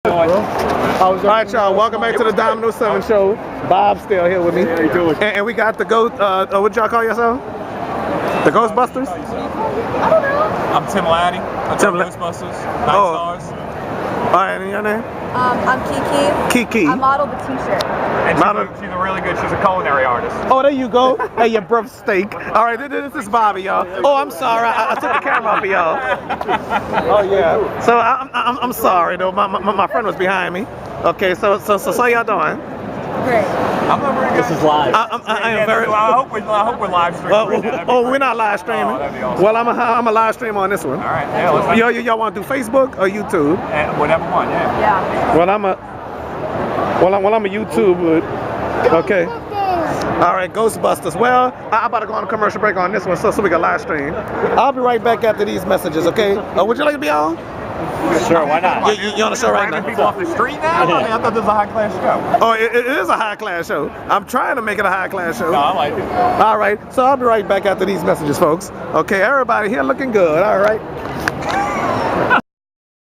All right, y'all. Welcome back to the Domino 7 show. Bob's still here with me. How you doing? And we got the ghost. What y'all call yourself? The Ghostbusters? I don't know. I'm Tim Laddie. I'm Tim from Ghostbusters. Night Stars. All right, and your name? I'm Kiki. Kiki. I modeled the t-shirt. And she's a really good, she's a culinary artist. Oh, there you go. Hey, your breath steak. All right, this is Bobby, y'all. Oh, I'm sorry. I took the camera off of y'all. Oh, yeah. So I'm sorry, though. My friend was behind me. Okay, so how y'all doing? Great. I'm not very good. This is live. I am very. I hope we're live streaming. Right now. We're not live streaming. Oh, that'd be awesome. Well, I'm a live stream on this one. All right, yeah, let's Y'all want to do Facebook or YouTube? whatever one, yeah. Yeah. Well, I'm a YouTube. Okay. All right, Ghostbusters. Well, I'm about to go on a commercial break on this one, so we can live stream. I'll be right back after these messages. Okay. Would you like to be on? Sure, why not? You on the show right now? People off the street now? I mean, I thought this was a high-class show. Oh, it is a high-class show. I'm trying to make it a high-class show. No, I like it. All right, so I'll be right back after these messages, folks. Okay, everybody here looking good. All right.